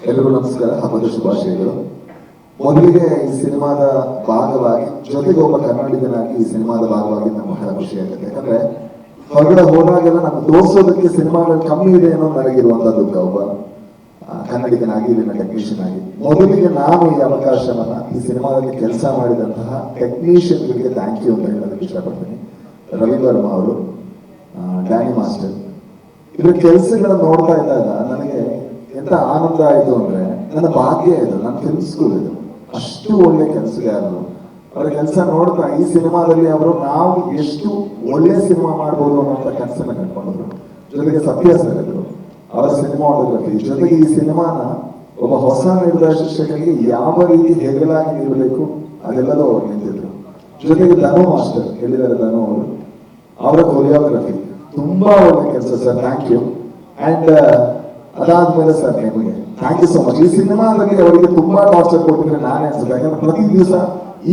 ಎಲ್ಲರಿಗೂ ನಮಸ್ಕಾರ, ಹಬ್ಬದ ಶುಭಾಶಯಗಳು. ಮೊದಲಿಗೆ ಈ ಸಿನಿಮಾದ ಭಾಗವಾಗಿ, ಜೊತೆಗೆ ಒಬ್ಬ ಕನ್ನಡಿಗನಾಗಿ ಈ ಸಿನಿಮಾದ ಭಾಗವಾಗಿ ನಮ್ಗೆ ಬಹಳ ಖುಷಿ ಆಗುತ್ತೆ. ಯಾಕಂದ್ರೆ ಹೊರಗಡೆ ಹೋದಾಗೆಲ್ಲ ನಮ್ಗೆ ತೋರಿಸೋದಕ್ಕೆ ಸಿನಿಮಾಗಳು ಕಮ್ಮಿ ಇದೆ ಅನ್ನೋ ನನಗಿರುವಂತದ್ದು. ಒಬ್ಬ ಕನ್ನಡಿಗನಾಗಿ, ಇಲ್ಲಿನ ಟೆಕ್ನಿಷಿಯನ್ ಆಗಿ ಮೊದಲಿಗೆ ನಾನು ಈ ಅವಕಾಶವನ್ನ ಈ ಸಿನಿಮಾದಲ್ಲಿ ಕೆಲಸ ಮಾಡಿದಂತಹ ಟೆಕ್ನಿಷಿಯನ್ಗಳಿಗೆ ಥ್ಯಾಂಕ್ ಯು ಅಂತ ಹೇಳೋದಕ್ಕೆ ಇಷ್ಟಪಡ್ತೀನಿ. ರವಿ ವರ್ಮಾ ಅವರು, ಡ್ಯಾನಿ ಮಾಸ್ಟರ್, ಇದ್ರ ಕೆಲಸಗಳನ್ನ ನೋಡ್ತಾ ಇದ್ದಾಗ ನನಗೆ ಎಂತ ಆನಂದ ಆಯಿತು ಅಂದ್ರೆ, ನನ್ನ ಭಾಗ್ಯ ಇದು, ನನ್ನ ಫಿಲ್ಮ್ ಸ್ಕೂಲ್ ಇದು. ಅಷ್ಟು ಒಳ್ಳೆ ಕೆಲಸಗಾರರು. ಅವರ ಕೆಲಸ ನೋಡ್ತಾ ಈ ಸಿನಿಮಾದಲ್ಲಿ ಅವರು ನಾವು ಎಷ್ಟು ಒಳ್ಳೆ ಸಿನಿಮಾ ಮಾಡ್ಬೋದು ಅನ್ನೋಂಥ ಕನಸನ್ನ ಕಂಡುಕೊಂಡ್ರು. ಜೊತೆಗೆ ಸತ್ಯ ಸರ್ ಇದ್ರು, ಅವರ ಸಿನಿಮಾಟೋಗ್ರಫಿ, ಜೊತೆಗೆ ಈ ಸಿನಿಮಾನ ಒಬ್ಬ ಹೊಸ ನಿರ್ದೇಶಕರಿಗೆ ಯಾವ ರೀತಿ ಹೆಗಲಾಗಿ ನಿಲ್ಲಬೇಕು ಅದೆಲ್ಲದೂ ಅವ್ರು ನಿಂತಿದ್ರು. ಜೊತೆಗೆ ಧನು ಮಾಸ್ಟರ್ ಹೇಳಿದ್ದಾರೆ, ಧನು ಅವರು, ಅವರ ಕೊರಿಯೋಗ್ರಫಿ ತುಂಬಾ ಒಳ್ಳೆ ಕೆಲಸ ಸರ್, ಥ್ಯಾಂಕ್ ಯು. ಅಂಡ್ ಅದಾದ್ಮೇಲೆ ಸರ್ ನಿಮಗೆ ಥ್ಯಾಂಕ್ ಯು ಸೋ ಮಚ್. ಈ ಸಿನಿಮಾದಲ್ಲಿ ಅವರಿಗೆ ತುಂಬಾ ಟಾರ್ಚರ್ ಕೊಟ್ಟಿದ್ರೆ ನಾನೇ ಅನ್ಸುತ್ತೆ. ಯಾಕಂದ್ರೆ ಪ್ರತಿ ದಿವಸ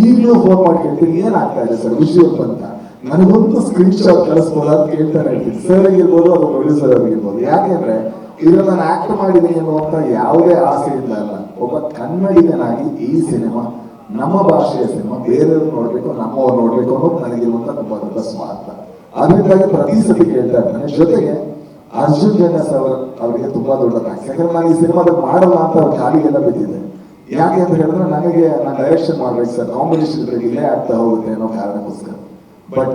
ಈಗಲೂ ಫೋನ್ ಮಾಡಿ ಕೇಳ್ತೀನಿ, ಏನಾಗ್ತಾ ಇದೆ ಸರ್ ವಿಷಯಪ್ಪ ಅಂತ. ನನಗೊಂದು ಸ್ಕ್ರೀನ್ ಶಾಟ್ ಕಳಿಸ್ಬೋದು ಅಂತ ಕೇಳ್ತಾನೆ ಇರ್ತೀನಿ. ಸರ್ ಆಗಿರ್ಬೋದು ಅಥವಾ ಪ್ರೊಡ್ಯೂಸರ್ ಆಗಿರ್ಬೋದು. ಯಾಕೆಂದ್ರೆ ಇದ್ರಲ್ಲಿ ನಾನು ಆಕ್ಟ್ ಮಾಡಿದ್ದೀನಿ ಅನ್ನುವಂತ ಯಾವುದೇ ಆಸೆಯಿಂದ ಅಲ್ಲ. ಒಬ್ಬ ಕನ್ನಡಿಗನಾಗಿ ಈ ಸಿನಿಮಾ ನಮ್ಮ ಭಾಷೆಯ ಸಿನಿಮಾ, ಬೇರೆಯವ್ರು ನೋಡ್ಬೇಕು, ನಮ್ಮವ್ರು ನೋಡ್ಬೇಕು ಅನ್ನೋದು ನನಗಿರುವಂತ ತುಂಬಾ ದೊಡ್ಡ ಸ್ವಾರ್ಥ. ಅದರಿಂದಾಗಿ ಪ್ರತಿ ಸತಿ ಕೇಳ್ತಾ ಇರ್ತಾನೆ. ಜೊತೆಗೆ ಅರ್ಜುನ್ ಜನ್ಯಸ್ ಅವರಿಗೆ ತುಂಬಾ ದೊಡ್ಡ ಥ್ಯಾಂಕ್ಸ್. ಯಾಕಂದ್ರೆ ನಾನು ಈ ಸಿನಿಮಾದಲ್ಲಿ ಮಾಡಲ್ಲ ಅಂತ ಅವ್ರ ಖಾಲಿಗೆಲ್ಲ ಬಿದ್ದಿದೆ. ಯಾಕೆ ಅಂತ ಹೇಳಿದ್ರೆ ನನಗೆ ನಾನು ಡೈರೆಕ್ಷನ್ ಮಾಡ್ಬೇಕು ಸರ್, ಕಾಂಬಿನೇಷನ್ ಇಲ್ಲೇ ಆಗ್ತಾ ಹೋಗುತ್ತೆ ಅನ್ನೋ ಕಾರಣಕ್ಕೋಸ್ಕರ. ಬಟ್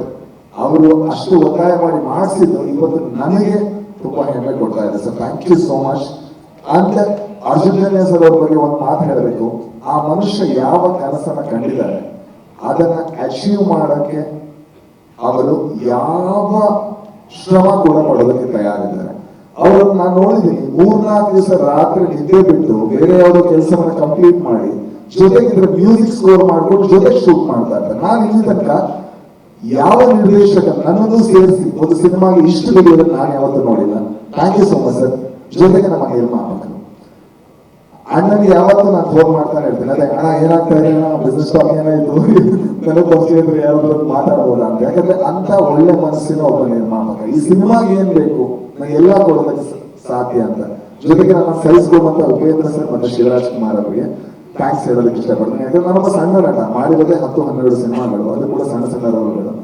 ಅವರು ಅಷ್ಟು ಒತ್ತಾಯ ಮಾಡಿ ಮಾಡಿಸಿದ್ದು ಇವತ್ತು ನನಗೆ ತುಂಬಾ ಹೆಮ್ಮೆ ಕೊಡ್ತಾ ಇದೆ sir. Thank you so much. ಅಂತ ಅರ್ಜುನ್ ಜನ್ಯಸ್ ಅವ್ರ ಬಗ್ಗೆ ಒಂದು ಮಾತು ಹೇಳಬೇಕು. ಆ ಮನುಷ್ಯ ಯಾವ ಕನಸನ್ನ ಕಂಡಿದ್ದಾರೆ ಅದನ್ನ ಅಚೀವ್ ಮಾಡಕ್ಕೆ ಅವರು ಯಾವ ಶ್ರಮ ಕೂಡ ಪಡೋದಕ್ಕೆ ತಯಾರಿದ್ದಾರೆ. ಅವರನ್ನು ನಾನು ನೋಡಿದ್ದೀನಿ, 3-4 ದಿವಸ ರಾತ್ರಿ ನಿದ್ದೆ ಬಿಟ್ಟು ಬೇರೆ ಯಾವುದೋ ಕೆಲಸವನ್ನ ಕಂಪ್ಲೀಟ್ ಮಾಡಿ, ಜೊತೆಗೆ ಇದ್ರ ಮ್ಯೂಸಿಕ್ ಸ್ಕೋರ್ ಮಾಡ್ಕೊಂಡು ಜೊತೆಗೆ ಶೂಟ್ ಮಾಡ್ತಾ ಇದ್ದಾರೆ. ನಾನು ಇಲ್ಲಿ ತನಕ ಯಾವ ನಿರ್ದೇಶಕ ನನ್ನನ್ನು ಸೇರಿಸಿ ಒಂದು ಸಿನಿಮಾಗೆ ಇಷ್ಟು ದುಡಿಯೋದನ್ನು ನಾನು ಯಾವತ್ತೂ ನೋಡಿಲ್ಲ. Thank you so much sir. ಜೊತೆಗೆ ನಮ್ಮ ನಿರ್ಮಾಪಕರು ಅಣ್ಣನಿಗೆ ಯಾವತ್ತೂ ನಾನು ಫೋನ್ ಮಾಡ್ತಾನೆ ಇರ್ತೀನಿ, ಅದೇ ಅಣ್ಣ ಏನಾಗ್ತಾ ಇದೆ, ಬಿಸ್ನೆಸ್ ಟಾಕ್ ಏನಾಯ್ತು, ನನಗೆ ಪರಿಚಯ ಯಾರಾದ್ರೂ ಮಾತಾಡ್ಬೋದಾ ಅಂತ. ಯಾಕಂದ್ರೆ ಅಂತ ಒಳ್ಳೆ ಮನಸ್ಸಿನ ಒಬ್ಬ ನಿರ್ಮಾಪಕ. ಈ ಸಿನಿಮಾಗೆ ಏನ್ ಬೇಕು ನನಗೆ ಎಲ್ಲ ಕೊಡೋದಕ್ಕೆ ಸಾಧ್ಯ ಅಂತ. ಜೊತೆಗೆ ನನ್ನ ಸಹಿಸ್ಕೊಂಡಂತ ಉಪೇಂದ್ರ ಸರ್ ಮತ್ತೆ ಶಿವರಾಜ್ ಕುಮಾರ್ ಅವರಿಗೆ ಥ್ಯಾಂಕ್ಸ್ ಹೇಳೋದಕ್ಕೆ ಇಷ್ಟಪಡ್ತೀನಿ. ಯಾಕಂದ್ರೆ ನಾನೊಬ್ಬ ಸಣ್ಣ ನಟ, ಮಾಡಿರೋದೇ 10-12 ಸಿನಿಮಾಗಳು, ಅದು ಕೂಡ ಸಣ್ಣ ಸಣ್ಣ ರೋಲ್ಗಳು.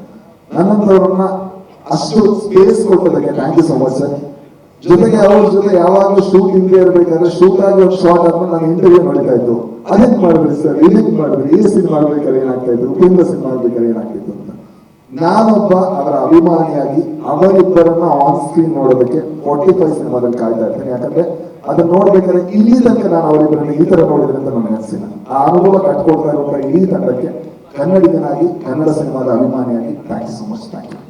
ನನ್ನಂತವ್ರನ್ನ ಅಷ್ಟು ಸ್ಪೇಸ್ ಕೊಟ್ಟದಕ್ಕೆ thank you so much sir. ಜೊತೆಗೆ ಅವ್ರ ಜೊತೆ ಯಾವಾಗಲೂ ಶೂಟ್ ಹಿಂಗೆ ಇರ್ಬೇಕಾದ್ರೆ ಶೂಟ್ ಆಗಿ ಒಂದು ಶಾರ್ಟ್ ಆದ್ಮೇಲೆ ನಾನು ಇಂಟರ್ವ್ಯೂ ನೋಡ್ತಾ ಇತ್ತು. ಅದೇನ್ ಮಾಡಿದ್ರಿ ಸರ್, ಇದಕ್ಕೆ ಮಾಡಿದ್ರಿ, ಈ ಸಿನಿಮಾ ಆಗ್ಬೇಕಾದ್ರೆ ಏನಾಗ್ತಾ ಇತ್ತು, ಉಪೇಂದ್ರ ಸಿನಿಮಾ ಆಗ್ಬೇಕಾದ್ರೆ ಏನಾಗ್ತಿತ್ತು ಅಂತ. ನಾನೊಬ್ಬ ಅವರ ಅಭಿಮಾನಿಯಾಗಿ ಅವರಿಬ್ಬರನ್ನ ಆನ್ ಸ್ಕ್ರೀನ್ ನೋಡೋದಕ್ಕೆ 45 ಸಿನಿಮಾದಲ್ಲಿ ಕಾಯ್ತಾ ಇರ್ತೇನೆ. ಯಾಕಂದ್ರೆ ಅದನ್ನ ನೋಡ್ಬೇಕಾದ್ರೆ ಇಲ್ಲಿ ತನಕ ನಾನು ಅವರಿಬ್ಬರನ್ನ ಈ ತರ ನೋಡಿದ್ರೆ ಅಂತ ನನಗೆ ಅನಿಸಿಲ್ಲ. ಆ ಅನುಭವ ಕಟ್ಕೊಳ್ತಾ ಇರುವಂತ ಇಡೀ ತಂಡಕ್ಕೆ ಕನ್ನಡಿಗನಾಗಿ, ಕನ್ನಡ ಸಿನಿಮಾದ ಅಭಿಮಾನಿಯಾಗಿ thank you so much. Thank you.